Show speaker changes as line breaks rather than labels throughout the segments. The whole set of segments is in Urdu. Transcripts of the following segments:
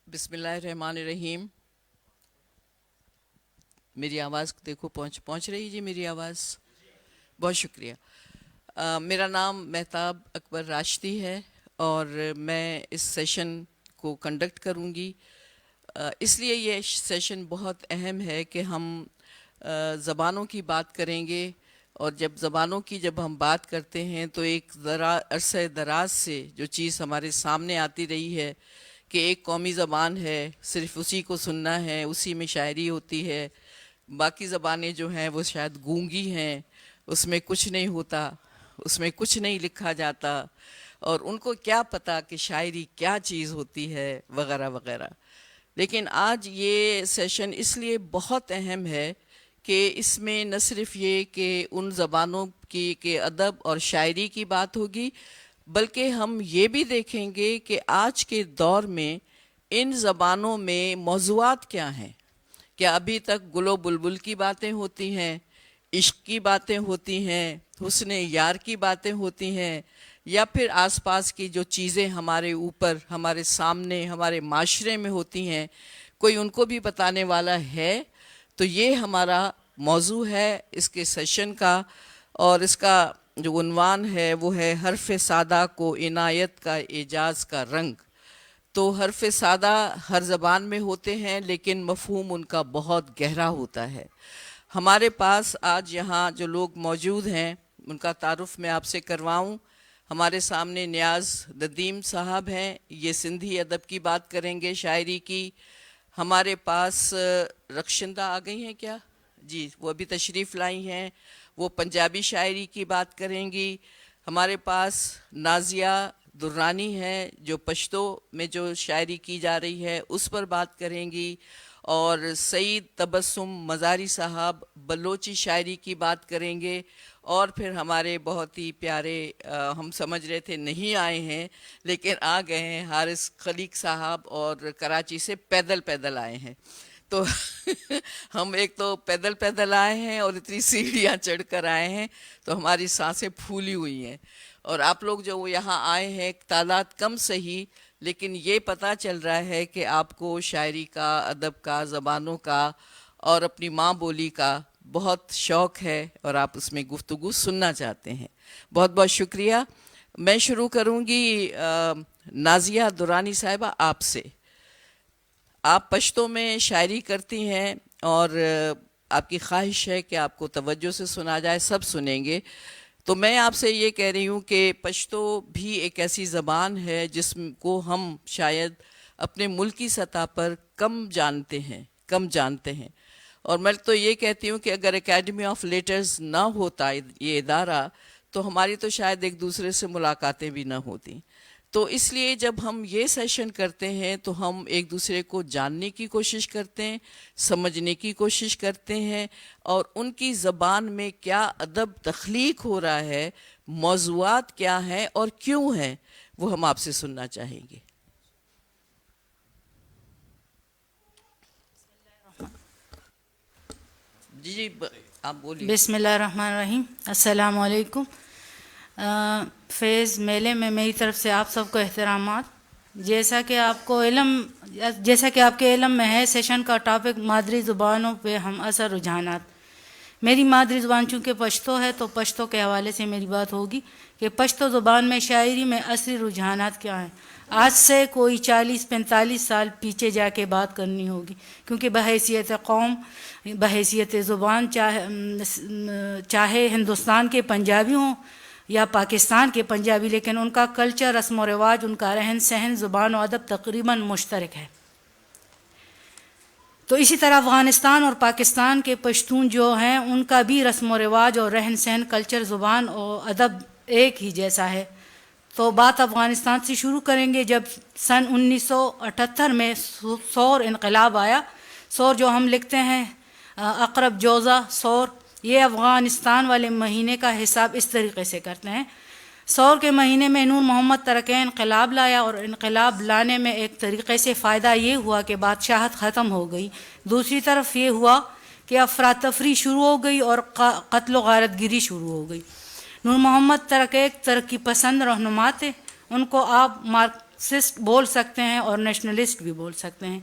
بسم اللہ الرحمن الرحیم. میری آواز دیکھو پہنچ رہی جی میری آواز. بہت شکریہ. میرا نام مہتاب اکبر راشدی ہے اور میں اس سیشن کو کنڈکٹ کروں گی. اس لیے یہ سیشن بہت اہم ہے کہ ہم زبانوں کی بات کریں گے. اور جب ہم بات کرتے ہیں تو ایک عرصہ دراز سے جو چیز ہمارے سامنے آتی رہی ہے کہ ایک قومی زبان ہے، صرف اسی کو سننا ہے، اسی میں شاعری ہوتی ہے. باقی زبانیں جو ہیں وہ شاید گونگی ہیں، اس میں کچھ نہیں ہوتا، اس میں کچھ نہیں لکھا جاتا، اور ان کو کیا پتہ کہ شاعری کیا چیز ہوتی ہے وغیرہ وغیرہ. لیکن آج یہ سیشن اس لیے بہت اہم ہے کہ اس میں نہ صرف یہ کہ ان زبانوں کی کہ ادب اور شاعری کی بات ہوگی، بلکہ ہم یہ بھی دیکھیں گے کہ آج کے دور میں ان زبانوں میں موضوعات کیا ہیں. کیا ابھی تک گل و بلبل کی باتیں ہوتی ہیں، عشق کی باتیں ہوتی ہیں، حسن یار کی باتیں ہوتی ہیں، یا پھر آس پاس کی جو چیزیں ہمارے اوپر، ہمارے سامنے، ہمارے معاشرے میں ہوتی ہیں، کوئی ان کو بھی بتانے والا ہے؟ تو یہ ہمارا موضوع ہے اس کے سیشن کا، اور اس کا جو عنوان ہے وہ ہے حرف سادہ کو عنایت کا اعجاز کا رنگ. تو حرف سادہ ہر زبان میں ہوتے ہیں لیکن مفہوم ان کا بہت گہرا ہوتا ہے. ہمارے پاس آج یہاں جو لوگ موجود ہیں ان کا تعارف میں آپ سے کرواؤں. ہمارے سامنے نیاز ندیم صاحب ہیں، یہ سندھی ادب کی بات کریں گے، شاعری کی. ہمارے پاس رخشندہ آ گئی ہیں کیا؟ جی وہ ابھی تشریف لائی ہیں، وہ پنجابی شاعری کی بات کریں گی. ہمارے پاس نازیہ درانی ہے جو پشتو میں جو شاعری کی جا رہی ہے اس پر بات کریں گی. اور سعید تبسم مزاری صاحب بلوچی شاعری کی بات کریں گے. اور پھر ہمارے بہت ہی پیارے، ہم سمجھ رہے تھے نہیں آئے ہیں لیکن آ گئے ہیں، حارث خلیق صاحب، اور کراچی سے پیدل آئے ہیں. تو ہم ایک تو پیدل آئے ہیں اور اتنی سیڑھیاں چڑھ کر آئے ہیں تو ہماری سانسیں پھولی ہوئی ہیں. اور آپ لوگ جو یہاں آئے ہیں تعداد کم صحیح، لیکن یہ پتہ چل رہا ہے کہ آپ کو شاعری کا، ادب کا، زبانوں کا اور اپنی ماں بولی کا بہت شوق ہے اور آپ اس میں گفتگو سننا چاہتے ہیں. بہت بہت شکریہ. میں شروع کروں گی نازیہ درانی صاحبہ آپ سے. آپ پشتو میں شاعری کرتی ہیں اور آپ کی خواہش ہے کہ آپ کو توجہ سے سنا جائے، سب سنیں گے. تو میں آپ سے یہ کہہ رہی ہوں کہ پشتو بھی ایک ایسی زبان ہے جس کو ہم شاید اپنے ملکی سطح پر کم جانتے ہیں. اور میں تو یہ کہتی ہوں کہ اگر اکیڈمی آف لیٹرز نہ ہوتا یہ ادارہ تو ہماری تو شاید ایک دوسرے سے ملاقاتیں بھی نہ ہوتیں. تو اس لیے جب ہم یہ سیشن کرتے ہیں تو ہم ایک دوسرے کو جاننے کی کوشش کرتے ہیں، سمجھنے کی کوشش کرتے ہیں، اور ان کی زبان میں کیا ادب تخلیق ہو رہا ہے، موضوعات کیا ہیں اور کیوں ہیں، وہ ہم آپ سے سننا چاہیں گے. جی آپ بولیے.
بسم اللہ الرحمن الرحیم. السلام علیکم. فیض میلے میں میری طرف سے آپ سب کو احترامات. جیسا کہ آپ کے علم میں ہے، سیشن کا ٹاپک مادری زبانوں پہ ہم اثر رجحانات. میری مادری زبان چونکہ پشتو ہے تو پشتو کے حوالے سے میری بات ہوگی کہ پشتو زبان میں شاعری میں عصری رجحانات کیا ہیں. آج سے کوئی 40-45 سال پیچھے جا کے بات کرنی ہوگی، کیونکہ بحیثیت قوم، بحیثیت زبان، چاہے ہندوستان کے پنجابی ہوں یا پاکستان کے پنجابی، لیکن ان کا کلچر، رسم و رواج، ان کا رہن سہن، زبان و ادب تقریباً مشترک ہے. تو اسی طرح افغانستان اور پاکستان کے پشتون جو ہیں ان کا بھی رسم و رواج اور رہن سہن، کلچر، زبان اور ادب ایک ہی جیسا ہے. تو بات افغانستان سے شروع کریں گے. جب سن 1978 میں سور انقلاب آیا، سور جو ہم لکھتے ہیں اقرب جوزہ سور، یہ افغانستان والے مہینے کا حساب اس طریقے سے کرتے ہیں. سور کے مہینے میں نور محمد ترکی انقلاب لایا، اور انقلاب لانے میں ایک طریقے سے فائدہ یہ ہوا کہ بادشاہت ختم ہو گئی. دوسری طرف یہ ہوا کہ افراتفری شروع ہو گئی اور قتل و غارت گری شروع ہو گئی. نور محمد ترکی ایک ترقی پسند رہنما تھے. ان کو آپ مارکسسٹ بول سکتے ہیں اور نیشنلسٹ بھی بول سکتے ہیں،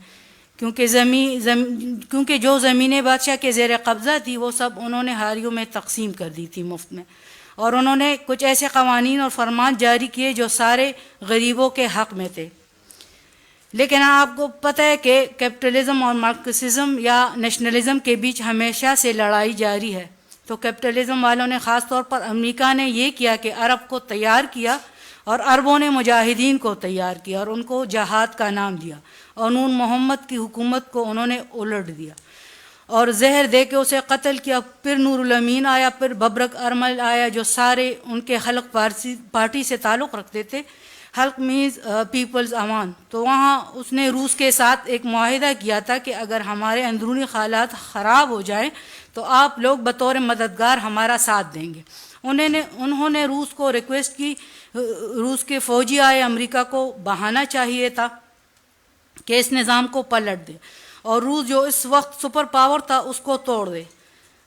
کیونکہ جو زمینیں بادشاہ کے زیر قبضہ تھی وہ سب انہوں نے حاریوں میں تقسیم کر دی تھی مفت میں، اور انہوں نے کچھ ایسے قوانین اور فرمان جاری کیے جو سارے غریبوں کے حق میں تھے۔ لیکن آپ کو پتہ ہے کہ کیپٹلزم اور مارکسزم یا نیشنلزم کے بیچ ہمیشہ سے لڑائی جاری ہے۔ تو کیپٹلزم والوں نے خاص طور پر امریکہ نے یہ کیا کہ عرب کو تیار کیا، اور عربوں نے مجاہدین کو تیار کیا اور ان کو جہاد کا نام دیا، اور نون محمد کی حکومت کو انہوں نے الٹ دیا اور زہر دے کے اسے قتل کیا۔ پھر نور الامین آیا، پھر ببرک ارمل آیا، جو سارے ان کے خلق پارٹی سے تعلق رکھتے تھے۔ حلق میز پیپلز امان، تو وہاں اس نے روس کے ساتھ ایک معاہدہ کیا تھا کہ اگر ہمارے اندرونی حالات خراب ہو جائیں تو آپ لوگ بطور مددگار ہمارا ساتھ دیں گے۔ انہوں نے روس کو ریکویسٹ کی، روس کے فوجی آئے، امریکہ کو بہانا چاہیے تھا کہ اس نظام کو پلٹ دے اور روس جو اس وقت سپر پاور تھا اس کو توڑ دے۔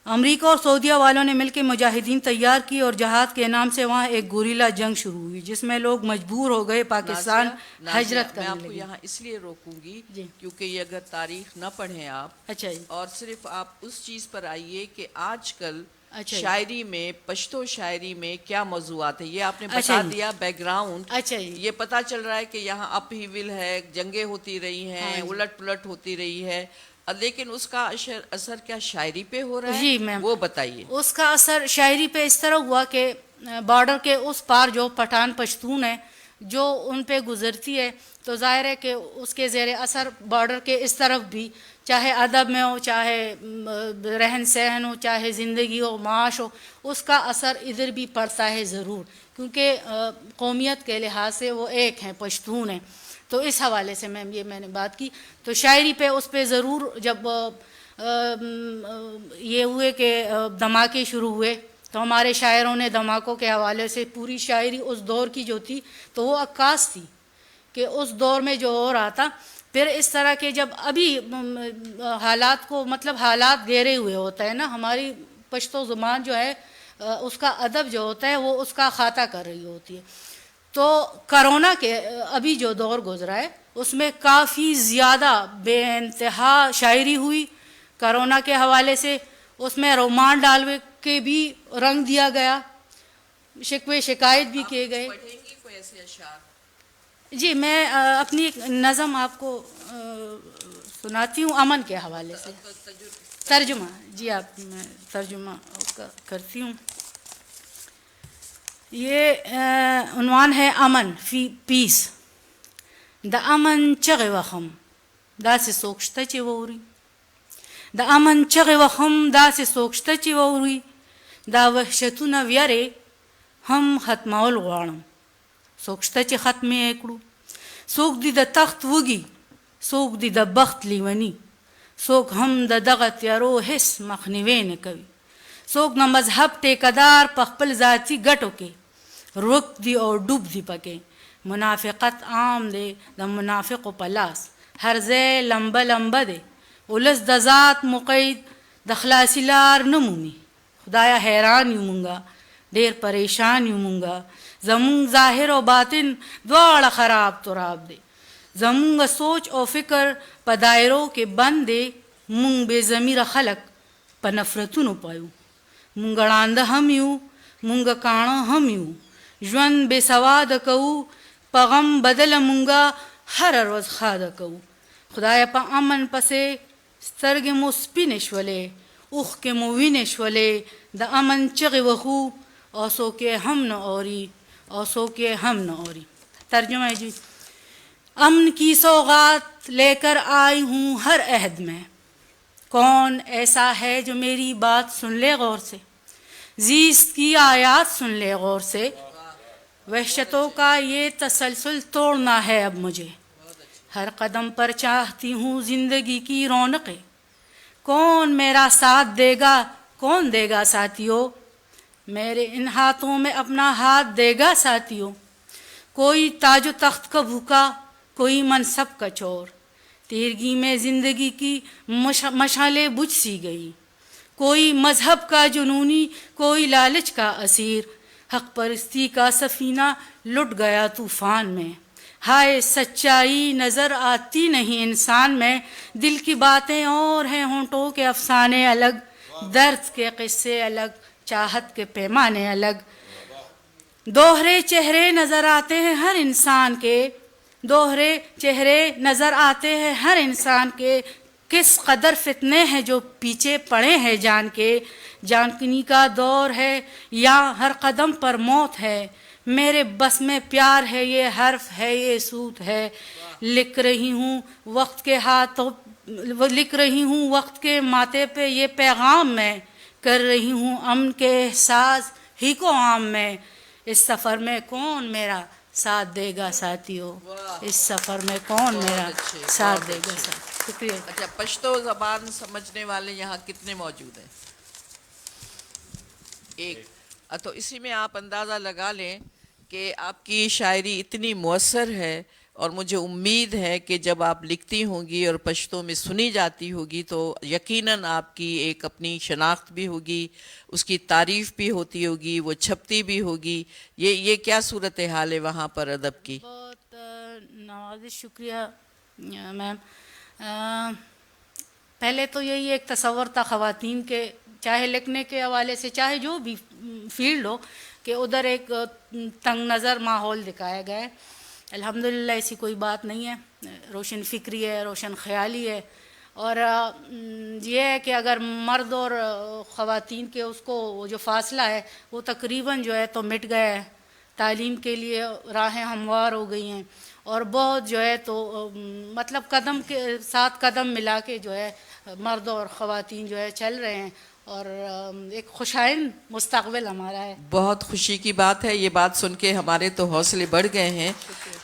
امریکہ اور سعودیہ والوں نے مل کے مجاہدین تیار کی اور جہاد کے نام سے وہاں ایک گوریلا جنگ شروع ہوئی جس میں لوگ مجبور ہو گئے پاکستان ہجرت کرنے لگے۔
میں آپ کو یہاں اس لیے روکوں گی کیونکہ یہ اگر تاریخ نہ پڑھیں آپ،
اچھا جی،
اور صرف آپ اس چیز پر آئیے کہ آج کل شاعری میں، پشتو شاعری میں کیا موضوعات ہیں، یہ آپ نے بتا دیا بیک گراؤنڈ۔
اچھا جی،
یہ پتا چل رہا ہے کہ یہاں اپ ہیول ہے، جنگیں ہوتی رہی ہیں، الٹ پلٹ ہوتی رہی ہے، لیکن اس کا اثر کیا شاعری پہ ہو رہا ہے؟
جی میم،
وہ بتائیے۔
اس کا اثر شاعری پہ اس طرح ہوا کہ بارڈر کے اس پار جو پٹھان پشتون ہے جو ان پہ گزرتی ہے تو ظاہر ہے کہ اس کے زیر اثر بارڈر کے اس طرف بھی، چاہے ادب میں ہو، چاہے رہن سہن ہو، چاہے زندگی ہو، معاش ہو، اس کا اثر ادھر بھی پڑتا ہے ضرور، کیونکہ قومیت کے لحاظ سے وہ ایک ہیں، پشتون ہیں۔ تو اس حوالے سے میم یہ میں نے بات کی۔ تو شاعری پہ اس پہ ضرور جب یہ ہوئے کہ دھماکے شروع ہوئے تو ہمارے شاعروں نے دھماکوں کے حوالے سے پوری شاعری اس دور کی جو تھی تو وہ عکاس تھی کہ اس دور میں جو ہو رہا تھا۔ پھر اس طرح کے جب ابھی حالات کو، مطلب حالات گھیرے ہوئے ہوتا ہے نا، ہماری پشتو زبان جو ہے اس کا ادب جو ہوتا ہے وہ اس کا احاطہ کر رہی ہوتی ہے۔ تو کرونا کے ابھی جو دور گزرا ہے اس میں کافی زیادہ بے انتہا شاعری ہوئی کرونا کے حوالے سے، اس میں رومان ڈال کے بھی رنگ دیا گیا، شکوے شکایت بھی کیے گئے۔
کوئی ایسے اشعار؟
جی میں اپنی ایک نظم آپ کو سناتی ہوں امن کے حوالے سے، ترجمہ، جی آپ میں ترجمہ کرتی ہوں۔ یہ عنوان ہے امن، پیس۔ دا امن چغه وخم داسې څوک شته چې واوري، د امن چغه وخم داسې څوک شته چې واوري، دا وحشتونه ویرې هم ختمول غواړم، څوک شته چې ختم یې کړو، څوک دي د تخت وږي، څوک دي د بخت لیوني، څوک هم د دغه تیارو هیڅ مخنیوی نه کوي، څوک د مذهب ټیکدار په خپل ذاتي ګټو کې روک دی او ډوب دی پکې، منافقت عام دی د منافقو په لاس، هر ځای لمبه لمبه دی، ولس د ذات مقید د خلاصي لار نه مومي، خدایا حیران یو مونږه، ډېر پریشان یو مونږه، زمونږ ظاهر او باطن دواړه خراب تراب دی، زمونږ سوچ او فکر په دایرو کې بند دی، مونږ بې ضمیره خلک په نفرتونو پایو، مونږ ړانده هم یو، مونږ کاڼه هم یو، ژوند بې سواده کوو، په غم بدله مونږه هره ورځ ښاده کوو، خدایه په امن پسې سترګې مو سپینې شولې، اوښکې مو وینې شولې، د امن چغې وهو او څوک یې هم نه اوري، اور څوک یې هم نه اوري۔ ترجمہ ہے جی، امن کی سوغات لے کر آئی ہوں ہر عہد میں، کون ایسا ہے جو میری بات سن لے غور سے، زیست کی آیات سن لے غور سے، وحشتوں کا یہ تسلسل توڑنا ہے اب مجھے، ہر قدم پر چاہتی ہوں زندگی کی رونقیں، کون میرا ساتھ دے گا، کون دے گا ساتھیوں، میرے ان ہاتھوں میں اپنا ہاتھ دے گا ساتھیوں، کوئی تاج و تخت کا بھوکا، کوئی منصب کا چور، تیرگی میں زندگی کی مشعلیں بجھ سی گئی، کوئی مذہب کا جنونی، کوئی لالچ کا اسیر، حق پرستی کا سفینہ لٹ گیا طوفان میں، ہائے سچائی نظر آتی نہیں انسان میں، دل کی باتیں اور ہیں ہونٹوں کے افسانے الگ، درد کے قصے الگ، چاہت کے پیمانے الگ، دوہرے چہرے نظر آتے ہیں ہر انسان کے، دوہرے چہرے نظر آتے ہیں ہر انسان کے، کس قدر فتنے ہیں جو پیچھے پڑے ہیں جان کے، جان کنی کا دور ہے یا ہر قدم پر موت ہے، میرے بس میں پیار ہے یہ حرف ہے یہ سوت ہے، لکھ رہی ہوں وقت کے ہاتھوں، لکھ رہی ہوں وقت کے ماتھے پہ یہ پیغام میں، کر رہی ہوں امن کے احساس ہی کو عام میں، اس سفر میں کون میرا ساتھ دے گا ساتھیوں، اس سفر میں کون میرا ساتھ دے گا ساتھ۔ شکریہ۔
اچھا، پشتو زبان سمجھنے والے یہاں کتنے موجود ہیں؟ ایک۔ تو اسی میں آپ اندازہ لگا لیں کہ آپ کی شاعری اتنی مؤثر ہے، اور مجھے امید ہے کہ جب آپ لکھتی ہوں گی اور پشتو میں سنی جاتی ہوگی تو یقیناً آپ کی ایک اپنی شناخت بھی ہوگی، اس کی تعریف بھی ہوتی ہوگی، وہ چھپتی بھی ہوگی۔ یہ کیا صورتحال ہے وہاں پر ادب کی؟
بہت نوازش، شکریہ میم۔ پہلے تو یہی ایک تصور تھا خواتین کے، چاہے لکھنے کے حوالے سے چاہے جو بھی فیلڈ ہو، کہ ادھر ایک تنگ نظر ماحول دکھایا گیا ہے۔ الحمدللہ ایسی کوئی بات نہیں ہے، روشن فکری ہے، روشن خیالی ہے، اور یہ ہے کہ اگر مرد اور خواتین کے اس کو وہ جو فاصلہ ہے وہ تقریباً جو ہے تو مٹ گیا ہے، تعلیم کے لیے راہیں ہموار ہو گئی ہیں، اور بہت جو ہے تو مطلب قدم کے ساتھ قدم ملا کے جو ہے مرد اور خواتین جو ہے چل رہے ہیں، اور ایک خوشائند مستقبل ہمارا ہے۔
بہت خوشی کی بات ہے، یہ بات سن کے ہمارے تو حوصلے بڑھ گئے ہیں۔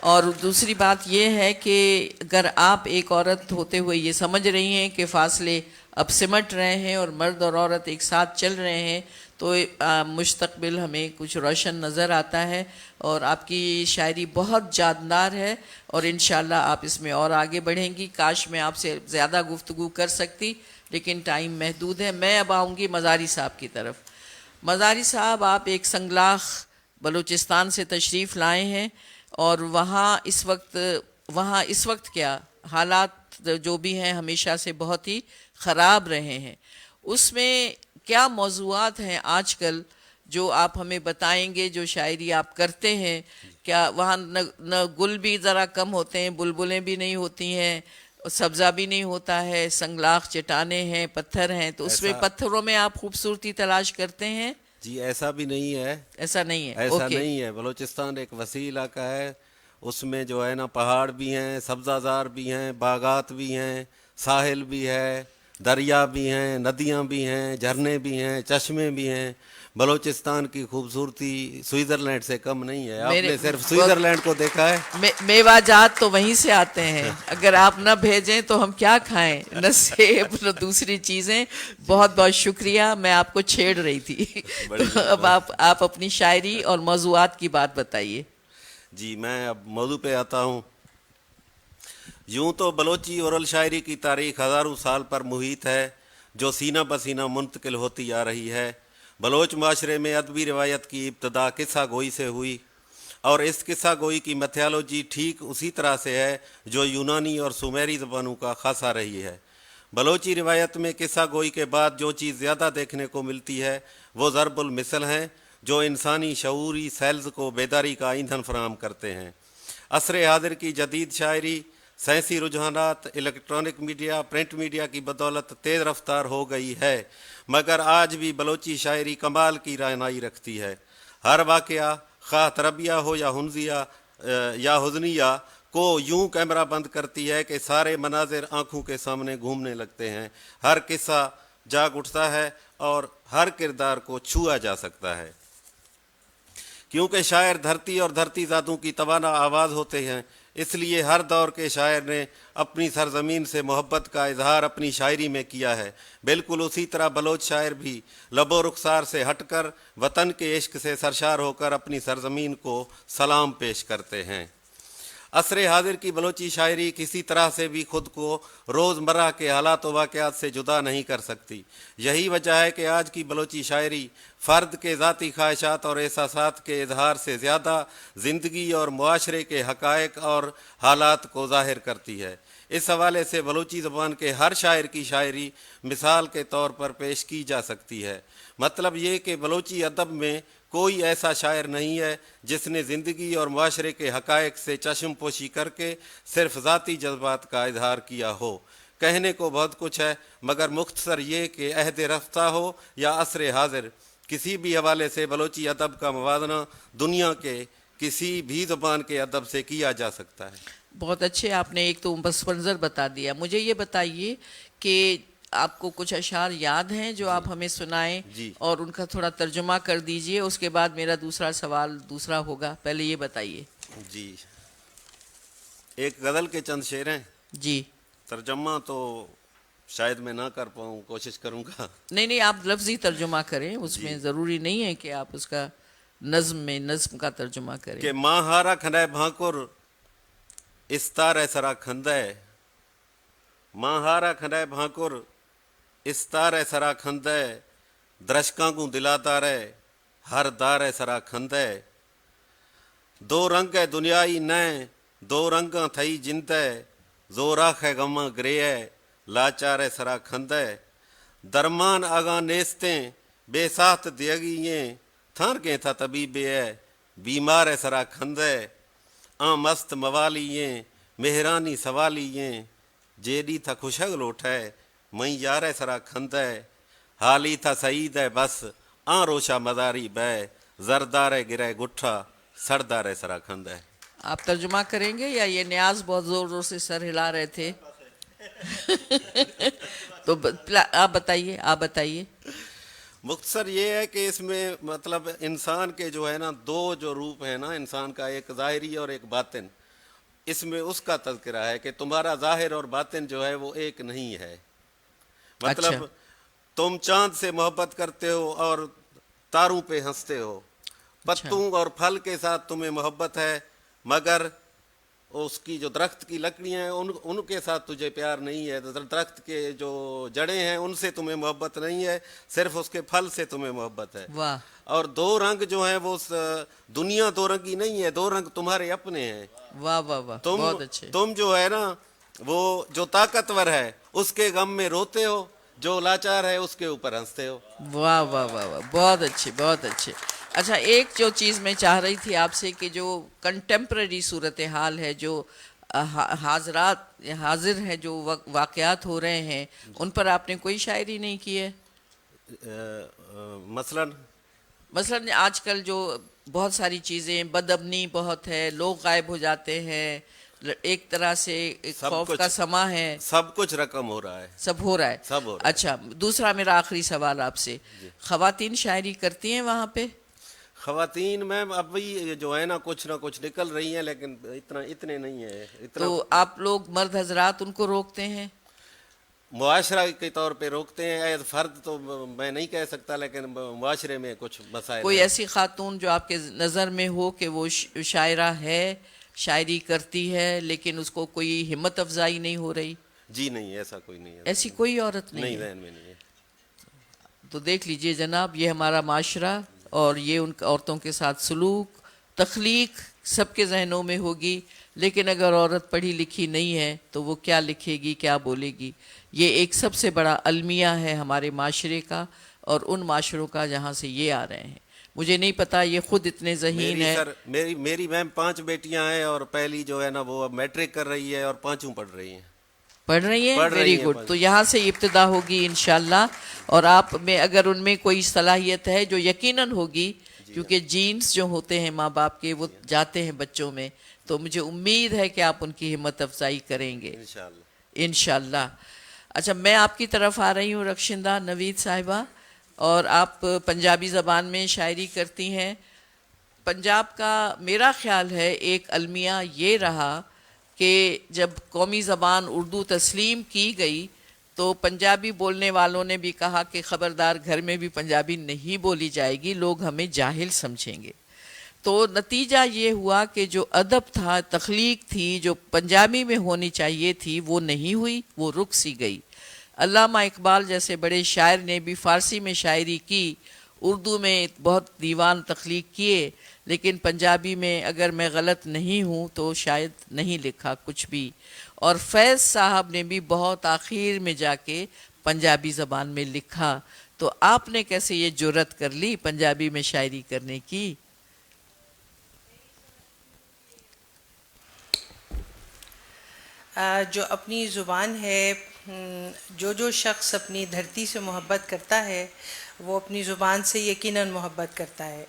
اور دوسری بات یہ ہے کہ اگر آپ ایک عورت ہوتے ہوئے یہ سمجھ رہی ہیں کہ فاصلے اب سمٹ رہے ہیں اور مرد اور عورت ایک ساتھ چل رہے ہیں، تو مستقبل ہمیں کچھ روشن نظر آتا ہے، اور آپ کی شاعری بہت جاندار ہے، اور انشاءاللہ آپ اس میں اور آگے بڑھیں گی۔ کاش میں آپ سے زیادہ گفتگو کر سکتی، لیکن ٹائم محدود ہے۔ میں اب آؤں گی مزاری صاحب کی طرف۔ مزاری صاحب، آپ ایک سنگلاخ بلوچستان سے تشریف لائے ہیں، اور وہاں اس وقت کیا حالات جو بھی ہیں ہمیشہ سے بہت ہی خراب رہے ہیں، اس میں کیا موضوعات ہیں آج کل جو آپ ہمیں بتائیں گے؟ جو شاعری آپ کرتے ہیں، کیا وہاں نہ گل بھی ذرا کم ہوتے ہیں، بلبلیں بھی نہیں ہوتی ہیں، سبزہ بھی نہیں ہوتا ہے، سنگلاخ چٹانیں ہیں، پتھر ہیں، تو اس میں پتھروں میں آپ خوبصورتی تلاش کرتے ہیں؟
جی ایسا بھی نہیں ہے،
ایسا نہیں ہے؟
ایسا نہیں ہے۔ بلوچستان ایک وسیع علاقہ ہے، اس میں جو ہے نا پہاڑ بھی ہیں، سبزہ زار بھی ہیں، باغات بھی ہیں، ساحل بھی ہے، دریا بھی ہیں، ندیاں بھی ہیں، جھرنے بھی ہیں، چشمے بھی ہیں۔ بلوچستان کی خوبصورتی سوئٹزرلینڈ سے کم نہیں ہے۔ آپ نے صرف سوئٹزرلینڈ کو دیکھا ہے؟
میوہ جات تو وہیں سے آتے ہیں، اگر آپ نہ بھیجیں تو ہم کیا کھائیں، نہ سیب نہ دوسری چیزیں۔ بہت بہت شکریہ، میں آپ کو چھیڑ رہی تھی۔ تو اب آپ اپنی شاعری اور موضوعات کی بات بتائیے۔
جی میں اب موضوع پہ آتا ہوں۔ یوں تو بلوچی اورل شاعری کی تاریخ ہزاروں سال پر محیط ہے، جو سینہ بسینہ منتقل ہوتی آ رہی ہے۔ بلوچ معاشرے میں ادبی روایت کی ابتدا قصہ گوئی سے ہوئی، اور اس قصہ گوئی کی میتھولوجی ٹھیک اسی طرح سے ہے جو یونانی اور سومیری زبانوں کا خاصہ رہی ہے۔ بلوچی روایت میں قصہ گوئی کے بعد جو چیز زیادہ دیکھنے کو ملتی ہے وہ ضرب المثل ہیں، جو انسانی شعوری سیلز کو بیداری کا ایندھن فراہم کرتے ہیں۔ عصر حاضر کی جدید شاعری سائنسی رجحانات، الیکٹرانک میڈیا، پرنٹ میڈیا کی بدولت تیز رفتار ہو گئی ہے، مگر آج بھی بلوچی شاعری کمال کی رعنائی رکھتی ہے۔ ہر واقعہ، خواہ تربیہ ہو یا ہنزیہ یا حزنیہ، کو یوں کیمرہ بند کرتی ہے کہ سارے مناظر آنکھوں کے سامنے گھومنے لگتے ہیں۔ ہر قصہ جاگ اٹھتا ہے اور ہر کردار کو چھوا جا سکتا ہے۔ کیونکہ شاعر دھرتی اور دھرتی ذاتوں کی توانا آواز ہوتے ہیں، اس لیے ہر دور کے شاعر نے اپنی سرزمین سے محبت کا اظہار اپنی شاعری میں کیا ہے۔ بالکل اسی طرح بلوچ شاعر بھی لب و رخسار سے ہٹ کر وطن کے عشق سے سرشار ہو کر اپنی سرزمین کو سلام پیش کرتے ہیں۔ عصر حاضر کی بلوچی شاعری کسی طرح سے بھی خود کو روزمرہ کے حالات و واقعات سے جدا نہیں کر سکتی. یہی وجہ ہے کہ آج کی بلوچی شاعری فرد کے ذاتی خواہشات اور احساسات کے اظہار سے زیادہ زندگی اور معاشرے کے حقائق اور حالات کو ظاہر کرتی ہے. اس حوالے سے بلوچی زبان کے ہر شاعر کی شاعری مثال کے طور پر پیش کی جا سکتی ہے. مطلب یہ کہ بلوچی ادب میں کوئی ایسا شاعر نہیں ہے جس نے زندگی اور معاشرے کے حقائق سے چشم پوشی کر کے صرف ذاتی جذبات کا اظہار کیا ہو. کہنے کو بہت کچھ ہے، مگر مختصر یہ کہ عہد رفتہ ہو یا عصر حاضر، کسی بھی حوالے سے بلوچی ادب کا موازنہ دنیا کے کسی بھی زبان کے ادب سے کیا جا سکتا ہے.
بہت اچھے، آپ نے ایک تو پس منظر بتا دیا. مجھے یہ بتائیے کہ آپ کو کچھ اشعار یاد ہیں جو آپ ہمیں سنائیں
جی.
اور ان کا تھوڑا ترجمہ کر دیجئے. اس کے بعد میرا دوسرا سوال دوسرا ہوگا. پہلے یہ بتائیے.
جی، ایک غزل کے چند شعر ہیں.
جی.
ترجمہ تو شاید میں نہ کر پاؤں، کوشش کروں گا.
نہیں، آپ لفظی ترجمہ کریں، اس میں ضروری نہیں ہے کہ آپ اس کا نظم کا ترجمہ کریں.
کہ ماں ہارا کھنڈے بھانکر استار سرا کھندے، ماں ہارا کھنڈے بھانکر استار سرا کھندے، درشکاں کو دلا دارے ہر دار سرا کھندے، دو رنگ ہے دنیائی نئے دو رنگاں تھئی جندے، زوراخ ہے غماں گرے لاچار سرا کھندے، درمان آگاں نیستیں بے ساتھ دیگییں تھان کے تھا طبیبے ہے بیمار سرا کھندے، آں مست موالییں مہرانی سوالییں جیڈی تھا خوشگ لوٹھے میں یار سرا کھندے، حالی تھا سعید ہے بس آں روشا مداری بے زردار گرے گٹھا سردار سرا کھندے.
آپ ترجمہ کریں گے یا یہ نیاز بہت زور زور سے سر ہلا رہے تھے؟ تو آپ بتائیے.
مختصر یہ ہے کہ اس میں مطلب انسان کے جو ہے نا دو جو روپ ہیں نا انسان کا، ایک ظاہری اور ایک باطن، اس میں اس کا تذکرہ ہے کہ تمہارا ظاہر اور باطن جو ہے وہ ایک نہیں ہے. مطلب تم چاند سے محبت کرتے ہو اور تاروں پہ ہنستے ہو، پتوں اور پھل کے ساتھ تمہیں محبت ہے، مگر اس کی جو درخت کی لکڑیاں ہیں ان کے ساتھ تجھے پیار نہیں ہے. درخت کے جو جڑیں ہیں ان سے تمہیں محبت نہیں ہے، صرف اس کے پھل سے تمہیں محبت ہے.
واہ.
اور دو رنگ جو ہیں وہ دنیا دو رنگی نہیں ہے، دو رنگ تمہارے اپنے ہیں.
واہ واہ واہ، بہت اچھے.
تم جو ہے نا وہ جو طاقتور ہے اس کے غم میں روتے ہو، جو لاچار ہے اس کے اوپر ہنستے ہو.
واہ واہ واہ واہ، بہت اچھے بہت اچھے. اچھا، ایک جو چیز میں چاہ رہی تھی آپ سے کہ جو کنٹمپریری صورتحال ہے، جو حاضر ہے، جو واقعات ہو رہے ہیں، ان پر آپ نے کوئی شاعری نہیں کی ہے؟ مثلاً آج کل جو بہت ساری چیزیں، بد امنی بہت ہے، لوگ غائب ہو جاتے ہیں، ایک طرح سے خوف کا سما ہے،
سب کچھ رقم ہو رہا ہے،
سب ہو رہا ہے. اچھا، دوسرا میرا آخری سوال آپ سے، خواتین شاعری کرتی ہیں وہاں پہ؟
خواتین میم ابھی جو ہے نا کچھ نہ کچھ نکل رہی ہیں، لیکن اتنے نہیں ہیں.
تو آپ لوگ مرد حضرات ان کو روکتے ہیں؟
معاشرہ کے طور پہ روکتے ہیں، ایز فرد تو میں نہیں کہہ سکتا، لیکن معاشرے میں کچھ مسائل.
کوئی ایسی خاتون جو آپ کے نظر میں ہو کہ وہ شاعرہ ہے، شاعری کرتی ہے، لیکن اس کو کوئی ہمت افزائی نہیں ہو رہی؟
جی نہیں، ایسا کوئی نہیں ہے.
ایسی کوئی عورت نہیں ہے؟
ذہن میں نہیں ہے.
تو دیکھ لیجئے جناب، یہ ہمارا معاشرہ اور یہ ان عورتوں کے ساتھ سلوک، تخلیق سب کے ذہنوں میں ہوگی، لیکن اگر عورت پڑھی لکھی نہیں ہے تو وہ کیا لکھے گی، کیا بولے گی. یہ ایک سب سے بڑا المیہ ہے ہمارے معاشرے کا اور ان معاشروں کا جہاں سے یہ آ رہے ہیں. مجھے نہیں پتا یہ خود اتنے ذہین ہے.
میری میم 5 بیٹیاں ہیں اور پہلی جو ہے نا وہ میٹرک کر رہی ہے اور 5 پڑھ رہی ہیں.
پڑھ رہی ہیں؟ Very good. تو یہاں سے ابتدا ہوگی انشاءاللہ، اور آپ میں اگر ان میں کوئی صلاحیت ہے جو یقیناً ہوگی، کیونکہ جینز جو ہوتے ہیں ماں باپ کے وہ جاتے ہیں بچوں میں، تو مجھے امید ہے کہ آپ ان کی ہمت افزائی کریں گے انشاءاللہ. اچھا، میں آپ کی طرف آ رہی ہوں رخشندہ نوید صاحبہ، اور آپ پنجابی زبان میں شاعری کرتی ہیں. پنجاب کا میرا خیال ہے ایک المیہ یہ رہا کہ جب قومی زبان اردو تسلیم کی گئی تو پنجابی بولنے والوں نے بھی کہا کہ خبردار گھر میں بھی پنجابی نہیں بولی جائے گی، لوگ ہمیں جاہل سمجھیں گے. تو نتیجہ یہ ہوا کہ جو ادب تھا، تخلیق تھی، جو پنجابی میں ہونی چاہیے تھی، وہ نہیں ہوئی، وہ رک سی گئی. علامہ اقبال جیسے بڑے شاعر نے بھی فارسی میں شاعری کی، اردو میں بہت دیوان تخلیق کیے، لیکن پنجابی میں اگر میں غلط نہیں ہوں تو شاید نہیں لکھا کچھ بھی. اور فیض صاحب نے بھی بہت آخر میں جا کے پنجابی زبان میں لکھا. تو آپ نے کیسے یہ جرت کر لی پنجابی میں شاعری کرنے کی؟
جو اپنی زبان ہے، جو شخص اپنی دھرتی سے محبت کرتا ہے وہ اپنی زبان سے یقیناً محبت کرتا ہے.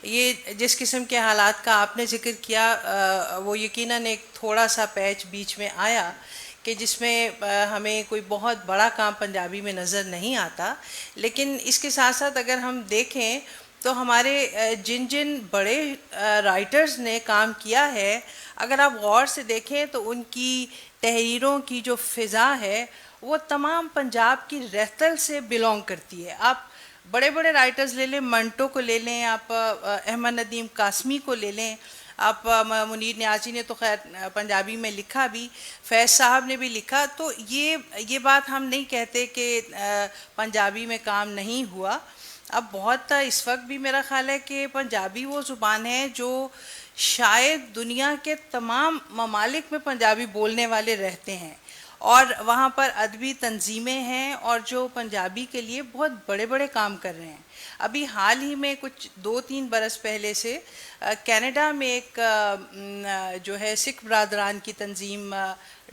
یہ جس قسم کے حالات کا آپ نے ذکر کیا وہ یقیناً ایک تھوڑا سا پیچ بیچ میں آیا کہ جس میں ہمیں کوئی بہت بڑا کام پنجابی میں نظر نہیں آتا. لیکن اس کے ساتھ ساتھ اگر ہم دیکھیں تو ہمارے جن بڑے رائٹرز نے کام کیا ہے، اگر آپ غور سے دیکھیں تو ان کی تحریروں کی جو فضا ہے وہ تمام پنجاب کی رہتل سے بلونگ کرتی ہے. آپ بڑے بڑے رائٹرز لے لیں، منٹو کو لے لیں، آپ احمد ندیم قاسمی کو لے لیں، آپ منیر نیازی نے تو خیر پنجابی میں لکھا بھی، فیض صاحب نے بھی لکھا. تو یہ بات ہم نہیں کہتے کہ پنجابی میں کام نہیں ہوا. اب بہت اس وقت بھی میرا خیال ہے کہ پنجابی وہ زبان ہے جو شاید دنیا کے تمام ممالک میں پنجابی بولنے والے رہتے ہیں، اور وہاں پر ادبی تنظیمیں ہیں اور جو پنجابی کے لیے بہت بڑے بڑے کام کر رہے ہیں. ابھی حال ہی میں کچھ 2-3 برس پہلے سے کینیڈا میں ایک جو ہے سکھ برادران کی تنظیم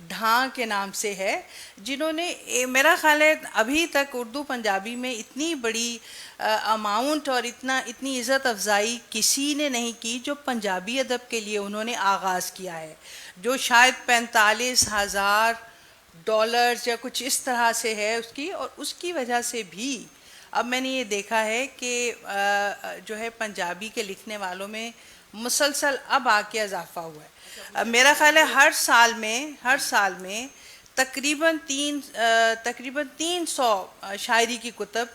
ڈھاں کے نام سے ہے، جنہوں نے میرا خیال ہے ابھی تک اردو پنجابی میں اتنی بڑی اماؤنٹ اور اتنی عزت افزائی کسی نے نہیں کی جو پنجابی ادب کے لیے انہوں نے آغاز کیا ہے، جو شاید 45,000 ڈالرز یا کچھ اس طرح سے ہے اس کی. اور اس کی وجہ سے بھی اب میں نے یہ دیکھا ہے کہ جو ہے پنجابی کے لکھنے والوں میں مسلسل اب آ کے اضافہ ہوا ہے. میرا خیال ہے ہر سال میں تقریباً 300 شاعری کی کتب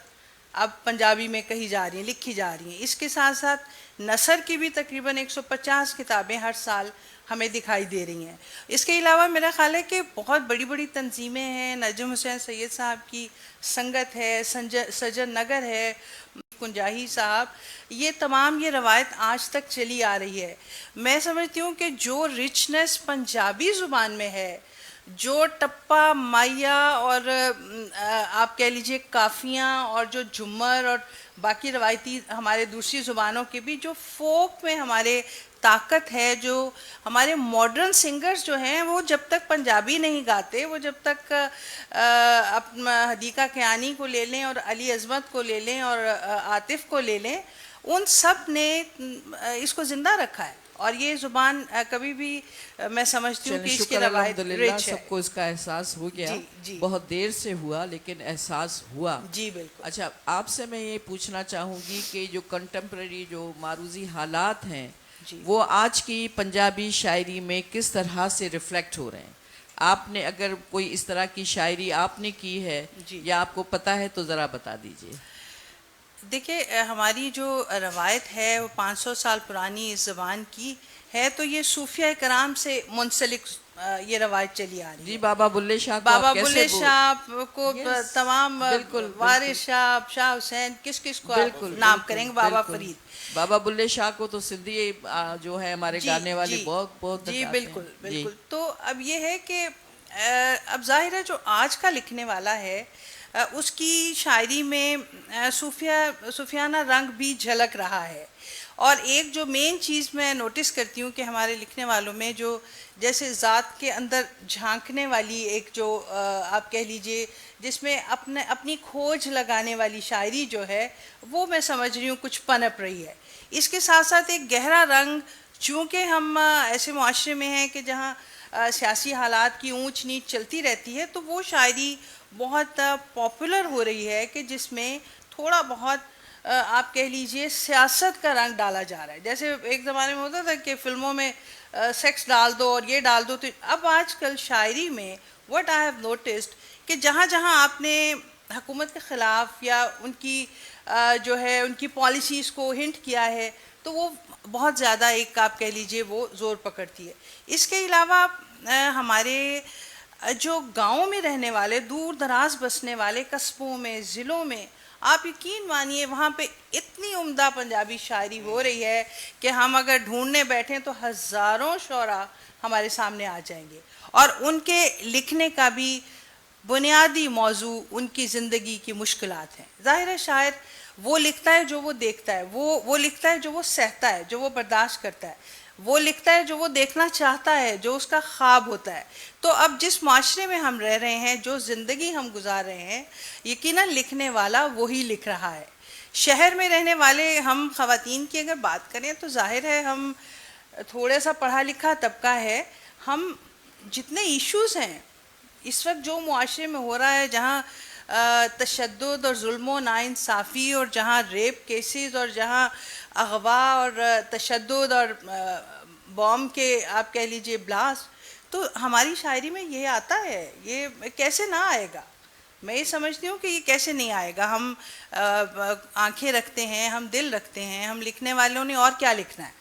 اب پنجابی میں کہی جا رہی ہیں، لکھی جا رہی ہیں. اس کے ساتھ ساتھ نثر کی بھی تقریباً 150 کتابیں ہر سال ہمیں دکھائی دے رہی ہیں. اس کے علاوہ میرا خیال ہے کہ بہت بڑی بڑی تنظیمیں ہیں، نجم حسین سید صاحب کی سنگت ہے، سجن نگر ہے، کنجاہی صاحب، یہ تمام یہ روایت آج تک چلی آ رہی ہے. میں سمجھتی ہوں کہ جو رچنس پنجابی زبان میں ہے، جو ٹپا مائیا اور آپ کہہ لیجئے کافیاں اور جو جمر اور باقی روایتی ہمارے دوسری زبانوں کے بھی جو فوک میں ہمارے طاقت ہے، جو ہمارے ماڈرن سنگرز جو ہیں وہ جب تک پنجابی نہیں گاتے، وہ جب تک حدیقہ کیانی کو لے لیں اور علی عظمت کو لے لیں اور عاطف کو لے لیں، ان سب نے اس کو زندہ رکھا ہے. اور یہ زبان کبھی بھی میں سمجھتی ہوں کہ اس کی روایت رچ ہے.
سب کو اس کا احساس ہو گیا.
جی
بہت دیر سے ہوا لیکن احساس ہوا.
جی بالکل.
اچھا، آپ سے میں یہ پوچھنا چاہوں گی کہ جو کنٹمپریری جو معروضی حالات ہیں وہ آج کی پنجابی شاعری میں کس طرح سے ریفلیکٹ ہو رہے ہیں؟ آپ نے اگر کوئی اس طرح کی شاعری آپ نے کی ہے یا آپ کو پتہ ہے تو ذرا بتا دیجئے.
دیکھیں، ہماری جو روایت ہے وہ 500 سال پرانی اس زبان کی ہے، تو یہ صوفیہ کرام سے منسلک یہ روایت چلی آ رہی ہے.
جی، بابا بلے شاہ
بابا بلے شاہ کو تمام
بالکل
وارث شاہ، شاہ حسین، کس کو نام کریں گے، بابا فرید.
بابا بلے شاہ کو تو سندھی جو ہے ہمارے گانے والے بہت
جی بالکل. تو اب یہ ہے کہ اب ظاہر ہے جو آج کا لکھنے والا ہے اس کی شاعری میں صوفیانہ رنگ بھی جھلک رہا ہے. اور ایک جو مین چیز میں نوٹس کرتی ہوں کہ ہمارے لکھنے والوں میں جو جیسے ذات کے اندر جھانکنے والی ایک جو آپ کہہ لیجئے جس میں اپنی کھوج لگانے والی شاعری جو ہے وہ میں سمجھ رہی ہوں کچھ پنپ رہی ہے. اس کے ساتھ ساتھ ایک گہرا رنگ، چونکہ ہم ایسے معاشرے میں ہیں کہ جہاں سیاسی حالات کی اونچ نیچ چلتی رہتی ہے، تو وہ شاعری بہت پاپولر ہو رہی ہے کہ جس میں تھوڑا بہت آپ کہہ لیجئے سیاست کا رنگ ڈالا جا رہا ہے. جیسے ایک زمانے میں ہوتا تھا کہ فلموں میں سیکس ڈال دو اور یہ ڈال دو، تو اب آج کل شاعری میں what I have noticed کہ جہاں جہاں آپ نے حکومت کے خلاف یا ان کی جو ہے ان کی پالیسیز کو ہنٹ کیا ہے، تو وہ بہت زیادہ ایک آپ کہہ لیجئے وہ زور پکڑتی ہے. اس کے علاوہ ہمارے جو گاؤں میں رہنے والے، دور دراز بسنے والے، قصبوں میں، ضلعوں میں، آپ یقین مانیے وہاں پہ اتنی عمدہ پنجابی شاعری ہو رہی ہے کہ ہم اگر ڈھونڈنے بیٹھیں تو ہزاروں شعراء ہمارے سامنے آ جائیں گے. اور ان کے لکھنے کا بھی بنیادی موضوع ان کی زندگی کی مشکلات ہیں. ظاہر ہے شاعر وہ لکھتا ہے جو وہ دیکھتا ہے، وہ لکھتا ہے جو وہ سہتا ہے، جو وہ برداشت کرتا ہے، وہ لکھتا ہے جو وہ دیکھنا چاہتا ہے، جو اس کا خواب ہوتا ہے. تو اب جس معاشرے میں ہم رہ رہے ہیں، جو زندگی ہم گزار رہے ہیں، یقیناً لکھنے والا وہی لکھ رہا ہے. شہر میں رہنے والے ہم خواتین کی اگر بات کریں تو ظاہر ہے ہم تھوڑا سا پڑھا لکھا طبقہ ہے. ہم جتنے ایشوز ہیں اس وقت جو معاشرے میں ہو رہا ہے، جہاں تشدد اور ظلم و ناانصافی، اور جہاں ریپ کیسز، اور جہاں اغوا اور تشدد اور بوم کے آپ کہہ لیجئے بلاسٹ، تو ہماری شاعری میں یہ آتا ہے. یہ کیسے نہ آئے گا؟ میں یہ سمجھتی ہوں کہ یہ کیسے نہیں آئے گا. ہم آنکھیں رکھتے ہیں، ہم دل رکھتے ہیں. ہم لکھنے والوں نے اور کیا لکھنا ہے؟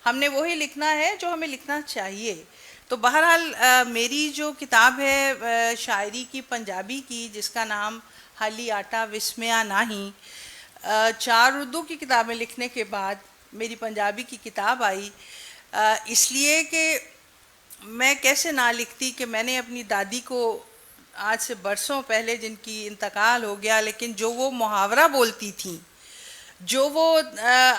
ہم نے وہی لکھنا ہے جو ہمیں لکھنا چاہیے. تو بہرحال میری جو کتاب ہے شاعری کی پنجابی کی، جس کا نام حالی آٹا وسمیا نہیں، 4 اردو کی کتابیں لکھنے کے بعد میری پنجابی کی کتاب آئی. اس لیے کہ میں کیسے نہ لکھتی کہ میں نے اپنی دادی کو آج سے برسوں پہلے، جن کی انتقال ہو گیا، لیکن جو وہ محاورہ بولتی تھیں، جو وہ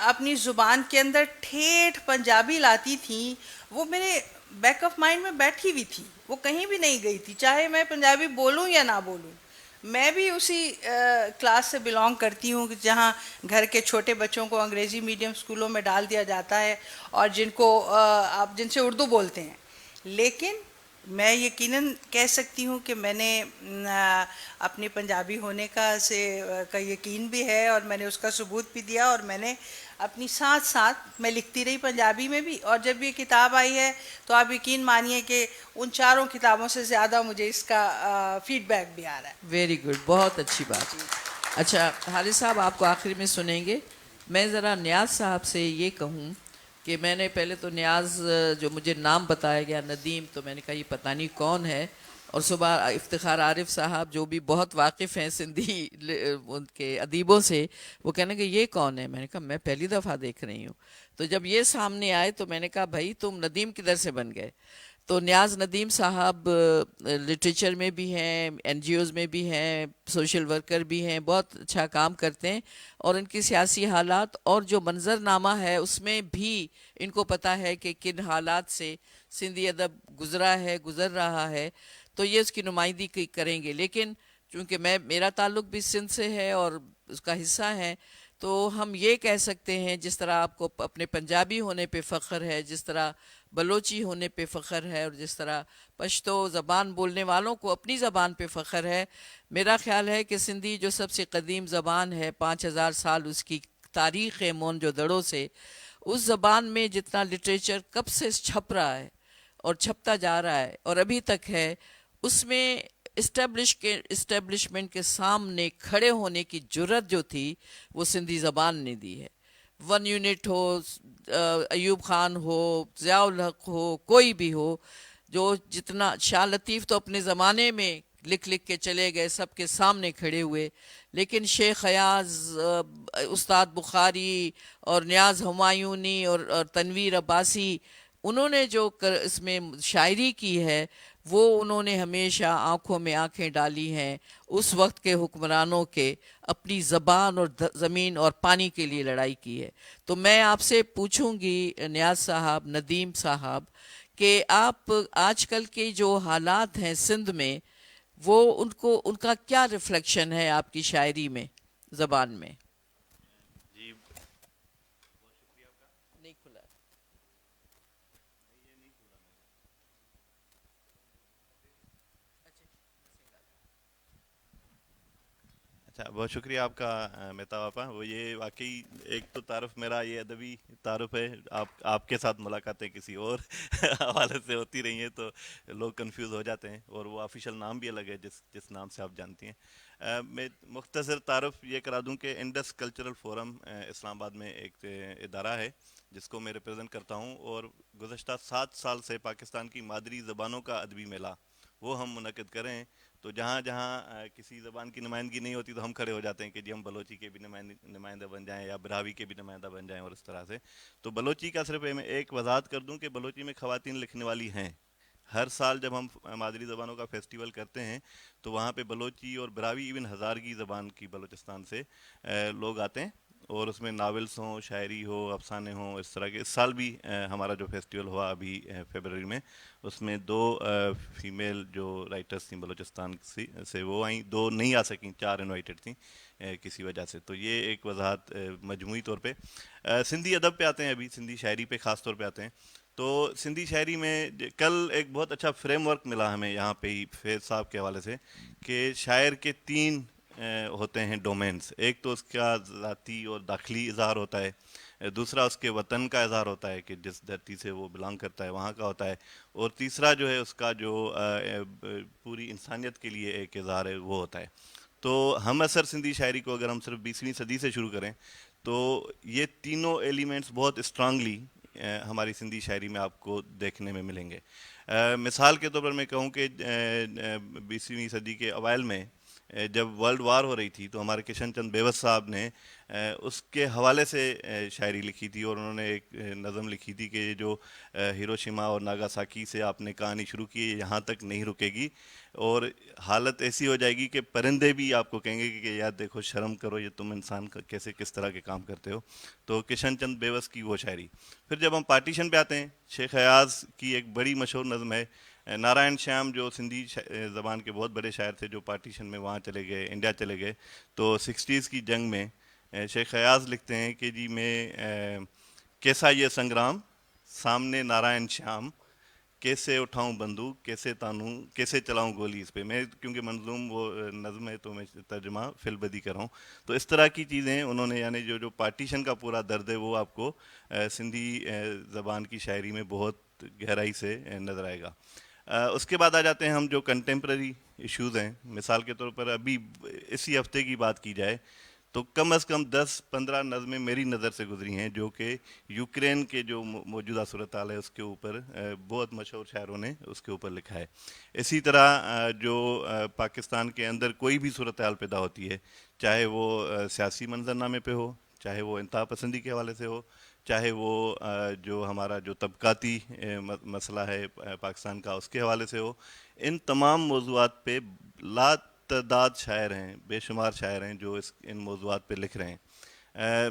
اپنی زبان کے اندر ٹھیٹھ پنجابی لاتی تھیں، وہ میرے بیک آف مائنڈ میں بیٹھی ہوئی تھی. وہ کہیں بھی نہیں گئی تھی، چاہے میں پنجابی بولوں یا نہ بولوں. میں بھی اسی کلاس سے بلانگ کرتی ہوں جہاں گھر کے چھوٹے بچوں کو انگریزی میڈیم اسکولوں میں ڈال دیا جاتا ہے، اور جن سے اردو بولتے ہیں. لیکن میں یقیناً کہہ سکتی ہوں کہ میں نے اپنی پنجابی ہونے کا یقین بھی ہے، اور میں نے اس کا ثبوت بھی دیا. اور میں نے اپنی ساتھ ساتھ میں لکھتی رہی پنجابی میں بھی. اور جب یہ کتاب آئی ہے تو آپ یقین مانیے کہ ان 4 کتابوں سے زیادہ مجھے اس کا فیڈ بیک بھی آ رہا ہے.
ویری گڈ، بہت اچھی بات. اچھا حارث صاحب، آپ کو آخر میں سنیں گے. میں ذرا نیاز صاحب سے یہ کہوں کہ میں نے پہلے تو نیاز جو مجھے نام بتایا گیا ندیم، تو میں نے کہا یہ پتہ نہیں کون ہے. اور صبح افتخار عارف صاحب جو بھی بہت واقف ہیں سندھی ان کے ادیبوں سے، وہ کہنے کہ یہ کون ہے. میں نے کہا میں پہلی دفعہ دیکھ رہی ہوں. تو جب یہ سامنے آئے تو میں نے کہا بھائی تم ندیم کدھر سے بن گئے. تو نیاز ندیم صاحب لٹریچر میں بھی ہیں، این جی اوز میں بھی ہیں، سوشل ورکر بھی ہیں، بہت اچھا کام کرتے ہیں. اور ان کی سیاسی حالات اور جو منظر نامہ ہے اس میں بھی ان کو پتہ ہے کہ کن حالات سے سندھی ادب گزر رہا ہے. تو یہ اس کی نمائندگی کریں گے. لیکن چونکہ میرا تعلق بھی سندھ سے ہے اور اس کا حصہ ہے، تو ہم یہ کہہ سکتے ہیں جس طرح آپ کو اپنے پنجابی ہونے پہ فخر ہے، جس طرح بلوچی ہونے پہ فخر ہے، اور جس طرح پشتو زبان بولنے والوں کو اپنی زبان پہ فخر ہے، میرا خیال ہے کہ سندھی جو سب سے قدیم زبان ہے، 5000 سال اس کی تاریخ ہے مونجو دڑو سے، اس زبان میں جتنا لٹریچر کب سے چھپ رہا ہے اور چھپتا جا رہا ہے اور ابھی تک ہے، اس میں اسٹیبلشمنٹ کے سامنے کھڑے ہونے کی جرت جو تھی وہ سندھی زبان نے دی ہے. 1 یونٹ ہو، ایوب خان ہو، ضیاء الحق ہو، کوئی بھی ہو، جو جتنا شاہ لطیف تو اپنے زمانے میں لکھ کے چلے گئے، سب کے سامنے کھڑے ہوئے. لیکن شیخ ایاز، استاد بخاری اور نیاز ہمایونی اور تنویر عباسی، انہوں نے جو اس میں شاعری کی ہے، وہ انہوں نے ہمیشہ آنکھوں میں آنکھیں ڈالی ہیں اس وقت کے حکمرانوں کے، اپنی زبان اور زمین اور پانی کے لیے لڑائی کی ہے. تو میں آپ سے پوچھوں گی نیاز صاحب، ندیم صاحب، کہ آپ آج کل کے جو حالات ہیں سندھ میں، وہ ان کا کیا ریفلیکشن ہے آپ کی شاعری میں، زبان میں؟ نہیں کھلا.
اچھا، بہت شکریہ آپ کا مہتاب آپا. وہ یہ واقعی ایک تو تعارف میرا یہ ادبی تعارف ہے. آپ کے ساتھ ملاقاتیں کسی اور حوالے سے ہوتی رہی ہیں تو لوگ کنفیوز ہو جاتے ہیں، اور وہ آفیشیل نام بھی الگ ہے جس نام سے آپ جانتی ہیں. میں مختصر تعارف یہ کرا دوں کہ انڈس کلچرل فورم اسلام آباد میں ایک ادارہ ہے جس کو میں ریپرزینٹ کرتا ہوں، اور گزشتہ 7 سال سے پاکستان کی مادری زبانوں کا ادبی میلہ وہ ہم منعقد کریں ہیں. تو جہاں جہاں کسی زبان کی نمائندگی نہیں ہوتی تو ہم کھڑے ہو جاتے ہیں کہ جی ہم بلوچی کے بھی نمائندہ بن جائیں یا براوی کے بھی نمائندہ بن جائیں، اور اس طرح سے. تو بلوچی کا صرف میں ایک وضاحت کر دوں کہ بلوچی میں خواتین لکھنے والی ہیں. ہر سال جب ہم مادری زبانوں کا فیسٹیول کرتے ہیں تو وہاں پہ بلوچی اور براوی ایون ہزارگی زبان کی بلوچستان سے لوگ آتے ہیں، اور اس میں ناولس ہوں، شاعری ہو، افسانے ہوں، اس طرح کے. اس سال بھی ہمارا جو فیسٹیول ہوا ابھی فیبرری میں، اس میں 2 فیمیل جو رائٹرس تھیں بلوچستان سے وہ آئیں. 2 نہیں آ سکیں، 4 انوائٹڈ تھیں کسی وجہ سے. تو یہ ایک وضاحت مجموعی طور پہ. سندھی ادب پہ آتے ہیں، ابھی سندھی شاعری پہ خاص طور پہ آتے ہیں. تو سندھی شاعری میں کل ایک بہت اچھا فریم ورک ملا ہمیں یہاں پہ ہی فیض صاحب کے حوالے سے، کہ شاعر کے 3 ہوتے ہیں ڈومینس. ایک تو اس کا ذاتی اور داخلی اظہار ہوتا ہے، دوسرا اس کے وطن کا اظہار ہوتا ہے کہ جس دھرتی سے وہ بلانگ کرتا ہے وہاں کا ہوتا ہے، اور تیسرا جو ہے اس کا جو پوری انسانیت کے لیے ایک اظہار ہے وہ ہوتا ہے. تو ہم اثر سندھی شاعری کو اگر ہم صرف 20ویں صدی سے شروع کریں تو یہ تینوں ایلیمنٹس بہت اسٹرانگلی ہماری سندھی شاعری میں آپ کو دیکھنے میں ملیں گے. مثال کے طور پر میں کہوں کہ 20ویں صدی کے اوائل میں جب ورلڈ وار ہو رہی تھی تو ہمارے کشن چند بیوس صاحب نے اس کے حوالے سے شاعری لکھی تھی، اور انہوں نے ایک نظم لکھی تھی کہ جو ہیروشیما اور ناگاساکی سے آپ نے کہانی شروع کی یہاں تک نہیں رکے گی، اور حالت ایسی ہو جائے گی کہ پرندے بھی آپ کو کہیں گے کہ یار دیکھو شرم کرو، یہ تم انسان کیسے کس طرح کے کام کرتے ہو. تو کشن چند بیوس کی وہ شاعری. پھر جب ہم پارٹیشن پہ آتے ہیں، شیخ ایاز کی ایک بڑی مشہور نظم ہے نارائن شیام، جو سندھی زبان کے بہت بڑے شاعر تھے جو پارٹیشن میں وہاں چلے گئے، انڈیا چلے گئے. تو 60s کی جنگ میں شیخ ایاز لکھتے ہیں کہ جی میں کیسا یہ سنگرام سامنے نارائن شیام، کیسے اٹھاؤں بندوق کیسے تانوں کیسے چلاؤں گولی اس پہ. میں کیونکہ منظوم وہ نظم ہے تو میں ترجمہ فی البدی کر رہا ہوں. تو اس طرح کی چیزیں انہوں نے، یعنی جو پارٹیشن کا پورا درد ہے وہ آپ کو سندھی زبان کی شاعری میں بہت گہرائی سے نظر آئے گا. اس کے بعد آ جاتے ہیں ہم جو کنٹمپرری ایشوز ہیں. مثال کے طور پر ابھی اسی ہفتے کی بات کی جائے تو کم از کم 10-15 نظمیں میری نظر سے گزری ہیں جو کہ یوکرین کے جو موجودہ صورتحال ہے اس کے اوپر بہت مشہور شاعروں نے اس کے اوپر لکھا ہے. اسی طرح جو پاکستان کے اندر کوئی بھی صورتحال پیدا ہوتی ہے، چاہے وہ سیاسی منظرنامے پہ ہو، چاہے وہ انتہا پسندی کے حوالے سے ہو، چاہے وہ جو ہمارا جو طبقاتی مسئلہ ہے پاکستان کا اس کے حوالے سے ہو، ان تمام موضوعات پہ لا تعداد شاعر ہیں، بے شمار شاعر ہیں جو ان موضوعات پہ لکھ رہے ہیں.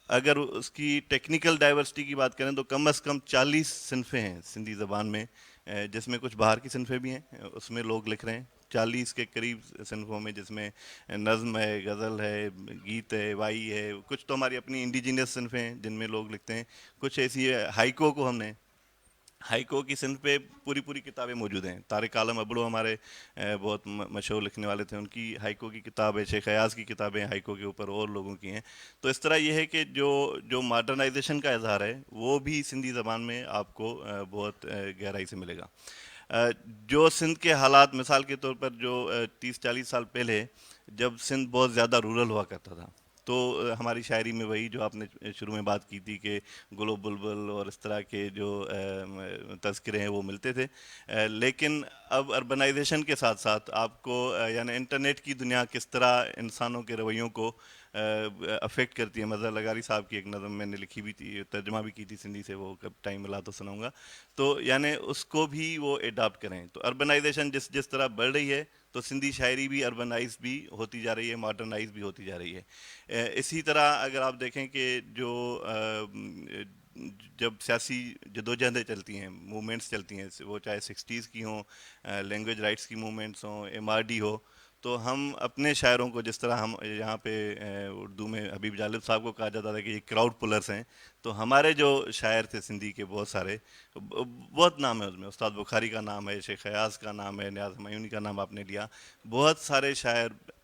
اگر اس کی ٹیکنیکل ڈائیورسٹی کی بات کریں تو کم از کم 40 صنفیں ہیں سندھی زبان میں، جس میں کچھ باہر کی صنفیں بھی ہیں، اس میں لوگ لکھ رہے ہیں. 40 کے قریب صنفوں میں، جس میں نظم ہے، غزل ہے، گیت ہے، وائی ہے. کچھ تو ہماری اپنی انڈیجینس صنفیں ہیں جن میں لوگ لکھتے ہیں. کچھ ایسی ہے ہائیکو کو ہم نے، ہائیکو کی صنف پہ پوری کتابیں موجود ہیں. طارق عالم ابڑو ہمارے بہت مشہور لکھنے والے تھے، ان کی ہائیکو کی کتاب ہے. شیخ ایاز کی کتابیں ہائیکو کے اوپر اور لوگوں کی ہیں. تو اس طرح یہ ہے کہ جو ماڈرنائزیشن کا اظہار ہے وہ بھی سندھی زبان میں آپ کو بہت گہرائی سے ملے گا. جو سندھ کے حالات، مثال کے طور پر جو 30-40 سال پہلے جب سندھ بہت زیادہ رورل ہوا کرتا تھا تو ہماری شاعری میں وہی جو آپ نے شروع میں بات کی تھی کہ گل و بلبل اور اس طرح کے جو تذکرے ہیں وہ ملتے تھے. لیکن اب اربنائزیشن کے ساتھ ساتھ آپ کو یعنی انٹرنیٹ کی دنیا کس طرح انسانوں کے رویوں کو افیکٹ کرتی ہے. مظہر لغاری صاحب کی ایک نظم میں نے لکھی بھی تھی، ترجمہ بھی کی تھی سندھی سے، وہ کب ٹائم ملا تو سناؤں گا. تو یعنی اس کو بھی وہ اڈاپٹ کریں. تو اربنائزیشن جس طرح بڑھ رہی ہے تو سندھی شاعری بھی اربنائز بھی ہوتی جا رہی ہے، ماڈرنائز بھی ہوتی جا رہی ہے. اسی طرح اگر آپ دیکھیں کہ جو جب سیاسی جدوجہدیں چلتی ہیں، موومنٹس چلتی ہیں، وہ چاہے 60s کی ہوں، لینگویج رائٹس کی موومنٹس ہوں، MRD ہو، تو ہم اپنے شاعروں کو جس طرح ہم یہاں پہ اردو میں حبیب جالب صاحب کو کہا جاتا تھا کہ یہ کراؤڈ پلرز ہیں، تو ہمارے جو شاعر تھے سندھی کے بہت سارے، بہت نام ہے اس میں. استاد بخاری کا نام ہے، شیخ ایاز کا نام ہے، نیاز ہمایونی کا نام آپ نے لیا. بہت سارے شاعر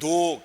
2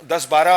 10-12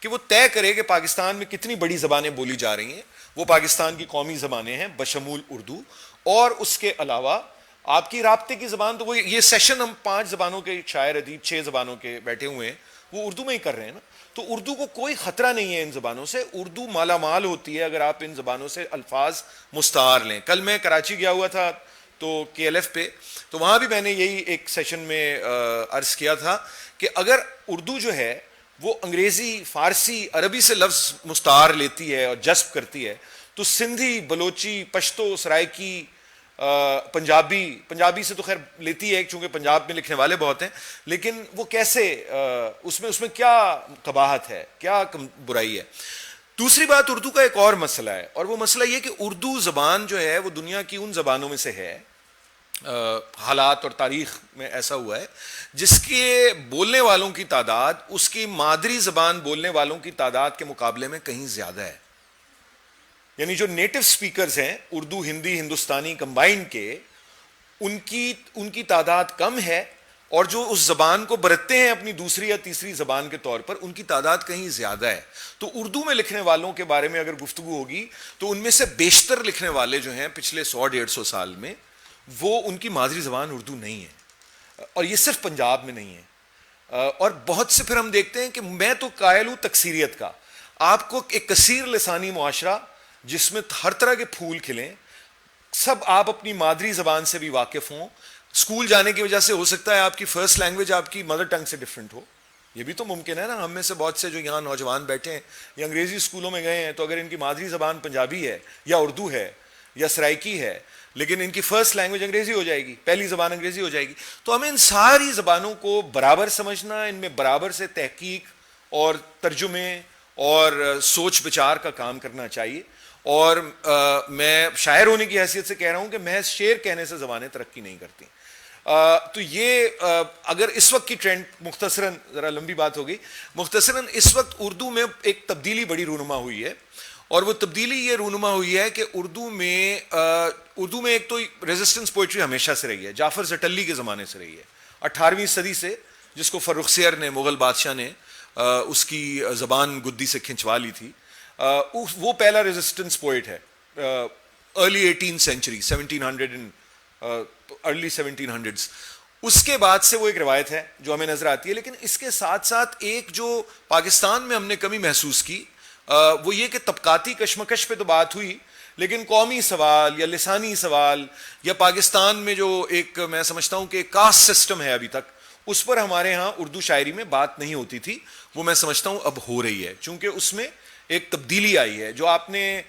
کہ وہ طے کرے کہ پاکستان میں کتنی بڑی زبانیں بولی جا رہی ہیں. وہ پاکستان کی قومی زبانیں ہیں بشمول اردو, اور اس کے علاوہ آپ کی رابطے کی زبان. تو وہ یہ سیشن ہم 5 زبانوں کے شاعر ادیب 6 زبانوں کے بیٹھے ہوئے ہیں, وہ اردو میں ہی کر رہے ہیں نا. تو اردو کو کوئی خطرہ نہیں ہے ان زبانوں سے. اردو مالا مال ہوتی ہے اگر آپ ان زبانوں سے الفاظ مستعار لیں. کل میں کراچی گیا ہوا تھا تو KLF پہ, تو وہاں بھی میں نے یہی ایک سیشن میں عرض کیا تھا کہ اگر اردو جو ہے وہ انگریزی, فارسی, عربی سے لفظ مستعار لیتی ہے اور جذب کرتی ہے, تو سندھی, بلوچی, پشتو, سرائکی, پنجابی سے تو خیر لیتی ہے چونکہ پنجاب میں لکھنے والے بہت ہیں, لیکن وہ کیسے اس میں کیا قباحت ہے, کیا برائی ہے. دوسری بات اردو کا ایک اور مسئلہ ہے, اور وہ مسئلہ یہ کہ اردو زبان جو ہے وہ دنیا کی ان زبانوں میں سے ہے, حالات اور تاریخ میں ایسا ہوا ہے جس کے بولنے والوں کی تعداد اس کی مادری زبان بولنے والوں کی تعداد کے مقابلے میں کہیں زیادہ ہے. یعنی جو نیٹو سپیکرز ہیں اردو, ہندی, ہندوستانی کمبائنڈ کے, ان کی تعداد کم ہے, اور جو اس زبان کو برتتے ہیں اپنی دوسری یا تیسری زبان کے طور پر ان کی تعداد کہیں زیادہ ہے. تو اردو میں لکھنے والوں کے بارے میں اگر گفتگو ہوگی تو ان میں سے بیشتر لکھنے والے جو ہیں پچھلے 100-150 سال میں وہ ان کی مادری زبان اردو نہیں ہے, اور یہ صرف پنجاب میں نہیں ہے. اور بہت سے پھر ہم دیکھتے ہیں کہ میں تو قائل ہوں تکثیریت کا. آپ کو ایک کثیر لسانی معاشرہ جس میں ہر طرح کے پھول کھلیں, سب آپ اپنی مادری زبان سے بھی واقف ہوں. اسکول جانے کی وجہ سے ہو سکتا ہے آپ کی فرسٹ لینگویج آپ کی مدر ٹنگ سے ڈفرینٹ ہو, یہ بھی تو ممکن ہے نا. ہم میں سے بہت سے جو یہاں نوجوان بیٹھے ہیں یہ انگریزی اسکولوں میں گئے ہیں, تو اگر ان کی مادری زبان پنجابی ہے یا اردو ہے یا سرائکی ہے, لیکن ان کی فرسٹ لینگویج انگریزی ہو جائے گی, پہلی زبان انگریزی ہو جائے گی. تو ہمیں ان ساری زبانوں کو برابر سمجھنا, ان میں برابر سے تحقیق اور ترجمے اور سوچ بچار کا کام کرنا چاہیے. اور میں شاعر ہونے کی حیثیت سے کہہ رہا ہوں کہ محض شعر کہنے سے زبانیں ترقی نہیں کرتی. تو یہ اگر اس وقت کی ٹرینڈ, مختصراً, ذرا لمبی بات ہو گئی, مختصراً اس وقت اردو میں ایک تبدیلی بڑی رونما ہوئی ہے, اور وہ تبدیلی یہ رونما ہوئی ہے کہ اردو میں ایک تو ریزسٹنس پوئٹری ہمیشہ سے رہی ہے, جعفر زٹلی کے زمانے سے رہی ہے, 18ویں صدی سے, جس کو فرخ نے, مغل بادشاہ نے اس کی زبان گدی سے کھنچوا لی تھی. وہ پہلا ریزسٹنس پوئٹ ہے, early 18th century, 1700 early 1700s. اس کے بعد سے وہ ایک روایت ہے جو ہمیں نظر آتی ہے. لیکن اس کے ساتھ ساتھ ایک جو پاکستان میں ہم نے کمی محسوس کی وہ یہ کہ طبقاتی کشمکش پہ تو بات ہوئی, لیکن قومی سوال یا لسانی سوال یا پاکستان میں جو ایک میں سمجھتا ہوں کہ کاسٹ سسٹم ہے ابھی تک, اس پر ہمارے ہاں اردو شاعری میں بات نہیں ہوتی تھی. وہ میں سمجھتا ہوں اب ہو رہی ہے, چونکہ اس میں ایک تبدیلی آئی ہے. جو آپ نے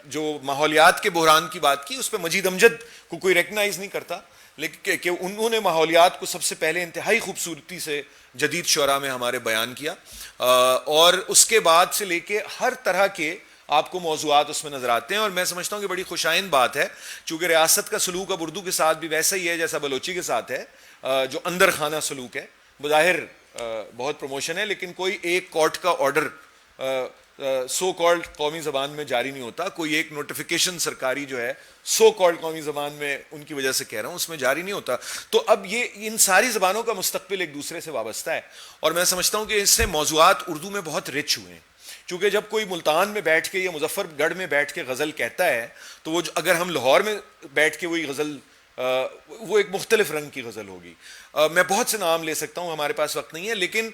جو ماحولیات کے بحران کی بات کی, اس پہ مجید امجد کو کوئی ریکگنائز نہیں کرتا, لیکن کہ انہوں نے ماحولیات کو سب سے پہلے انتہائی خوبصورتی سے جدید شعراء میں ہمارے بیان کیا, اور اس کے بعد سے لے کے ہر طرح کے آپ کو موضوعات اس میں نظر آتے ہیں. اور میں سمجھتا ہوں کہ بڑی خوشائند بات ہے, چونکہ ریاست کا سلوک اب اردو کے ساتھ بھی ویسا ہی ہے جیسا بلوچی کے ساتھ ہے, جو اندر خانہ سلوک ہے. بظاہر بہت پروموشن ہے, لیکن کوئی ایک کورٹ کا آرڈر سو کالڈ قومی زبان میں جاری نہیں ہوتا, کوئی ایک نوٹیفیکیشن سرکاری جو ہے سو کالڈ قومی زبان میں, ان کی وجہ سے کہہ رہا ہوں, اس میں جاری نہیں ہوتا. تو اب یہ ان ساری زبانوں کا مستقبل ایک دوسرے سے وابستہ ہے, اور میں سمجھتا ہوں کہ اس سے موضوعات اردو میں بہت رچ ہوئے ہیں. چونکہ جب کوئی ملتان میں بیٹھ کے یا مظفر گڑھ میں بیٹھ کے غزل کہتا ہے, تو وہ اگر ہم لاہور میں بیٹھ کے وہی غزل, وہ ایک مختلف رنگ کی غزل ہوگی. میں بہت سے نام لے سکتا ہوں, ہمارے پاس وقت نہیں ہے, لیکن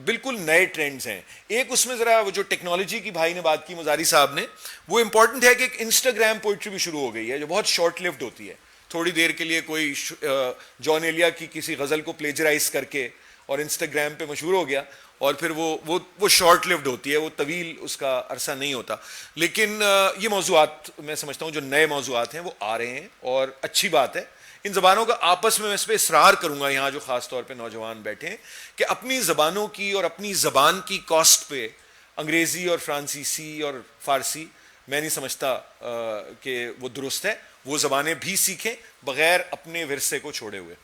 بالکل نئے ٹرینڈز ہیں. ایک اس میں ذرا وہ جو ٹیکنالوجی کی بھائی نے بات کی, مزاری صاحب نے, وہ امپورٹنٹ ہے کہ ایک انسٹاگرام پوئٹری بھی شروع ہو گئی ہے جو بہت شارٹ لیوڈ ہوتی ہے. تھوڑی دیر کے لیے کوئی جان ایلیا کی کسی غزل کو پلیجرائز کر کے اور انسٹاگرام پہ مشہور ہو گیا, اور پھر وہ شارٹ لیوڈ ہوتی ہے, وہ طویل اس کا عرصہ نہیں ہوتا. لیکن یہ موضوعات میں سمجھتا ہوں جو نئے موضوعات ہیں وہ آ رہے ہیں, اور اچھی بات ہے. ان زبانوں کا آپس میں اس پہ اصرار کروں گا یہاں جو خاص طور پہ نوجوان بیٹھے ہیں, کہ اپنی زبانوں کی اور اپنی زبان کی کاسٹ پہ انگریزی اور فرانسیسی اور فارسی میں نہیں سمجھتا کہ وہ درست ہے. وہ زبانیں بھی سیکھیں بغیر اپنے ورثے کو چھوڑے ہوئے.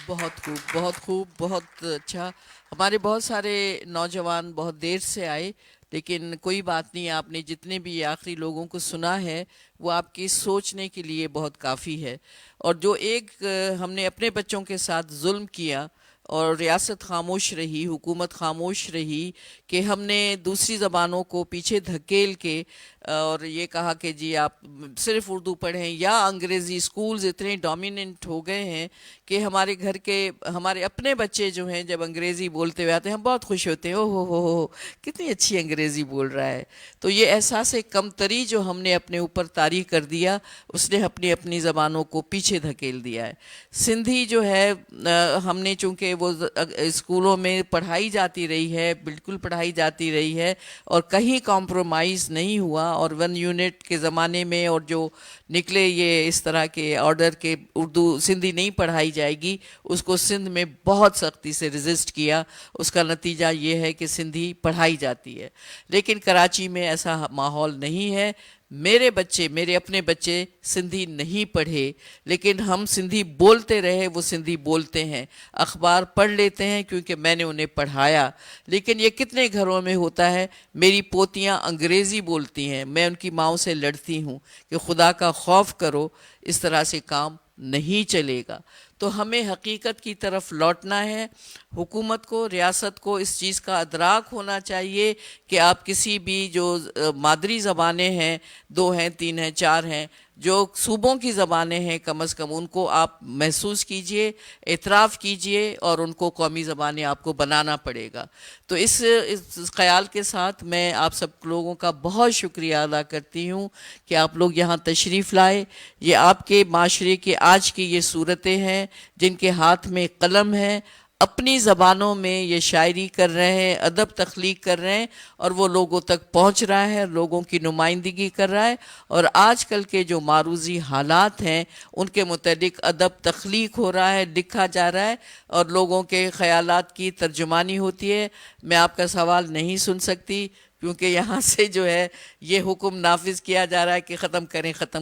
بہت خوب, بہت خوب, بہت اچھا. ہمارے بہت سارے نوجوان بہت دیر سے آئے, لیکن کوئی بات نہیں, آپ نے جتنے بھی آخری لوگوں کو سنا ہے وہ آپ کی سوچنے کے لیے بہت کافی ہے. اور جو ایک ہم نے اپنے بچوں کے ساتھ ظلم کیا اور ریاست خاموش رہی, حکومت خاموش رہی کہ ہم نے دوسری زبانوں کو پیچھے دھکیل کے اور یہ کہا کہ جی آپ صرف اردو پڑھیں, یا انگریزی اسکولز اتنے ڈومیننٹ ہو گئے ہیں کہ ہمارے گھر کے ہمارے اپنے بچے جو ہیں جب انگریزی بولتے ہوئے آتے ہیں ہم بہت خوش ہوتے ہیں, او ہو کتنی اچھی انگریزی بول رہا ہے. تو یہ احساس کمتری جو ہم نے اپنے اوپر طاری کر دیا, اس نے اپنی زبانوں کو پیچھے دھکیل دیا ہے. سندھی جو ہے ہم نے چونکہ وہ اسکولوں میں پڑھائی جاتی رہی ہے, بالکل پڑھائی جاتی رہی ہے, اور کہیں کمپرومائز نہیں ہوا, اور 1 یونٹ کے زمانے میں اور جو نکلے یہ اس طرح کے آرڈر کے اردو سندھی نہیں پڑھائی جائے گی, اس کو سندھ میں بہت سختی سے ریزسٹ کیا. اس کا نتیجہ یہ ہے کہ سندھی پڑھائی جاتی ہے, لیکن کراچی میں ایسا ماحول نہیں ہے. میرے اپنے بچے سندھی نہیں پڑھے, لیکن ہم سندھی بولتے رہے, وہ سندھی بولتے ہیں, اخبار پڑھ لیتے ہیں کیونکہ میں نے انہیں پڑھایا. لیکن یہ کتنے گھروں میں ہوتا ہے, میری پوتیاں انگریزی بولتی ہیں, میں ان کی ماؤں سے لڑتی ہوں کہ خدا کا خوف کرو, اس طرح سے کام نہیں چلے گا. تو ہمیں حقیقت کی طرف لوٹنا ہے. حکومت کو, ریاست کو اس چیز کا ادراک ہونا چاہیے کہ آپ کسی بھی جو مادری زبانیں ہیں, 2 ہیں 3 ہیں 4 ہیں, جو صوبوں کی زبانیں ہیں کم از کم ان کو آپ محسوس کیجئے, اعتراف کیجئے, اور ان کو قومی زبانیں آپ کو بنانا پڑے گا. تو اس خیال کے ساتھ میں آپ سب لوگوں کا بہت شکریہ ادا کرتی ہوں کہ آپ لوگ یہاں تشریف لائے. یہ آپ کے معاشرے کے آج کی یہ صورتیں ہیں جن کے ہاتھ میں قلم ہے, اپنی زبانوں میں یہ شاعری کر رہے ہیں, ادب تخلیق کر رہے ہیں, اور وہ لوگوں تک پہنچ رہا ہے, لوگوں کی نمائندگی کر رہا ہے. اور آج کل کے جو معروضی حالات ہیں ان کے متعلق ادب تخلیق ہو رہا ہے, لکھا جا رہا ہے, اور لوگوں کے خیالات کی ترجمانی ہوتی ہے. میں آپ کا سوال نہیں سن سکتی کیونکہ یہاں سے جو ہے یہ حکم نافذ کیا جا رہا ہے کہ ختم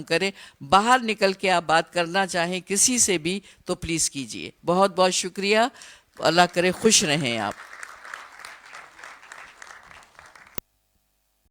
کریں. باہر نکل کے آپ بات کرنا چاہیں کسی سے بھی تو پلیز کیجئے. بہت بہت شکریہ. اللہ کرے خوش رہیں آپ.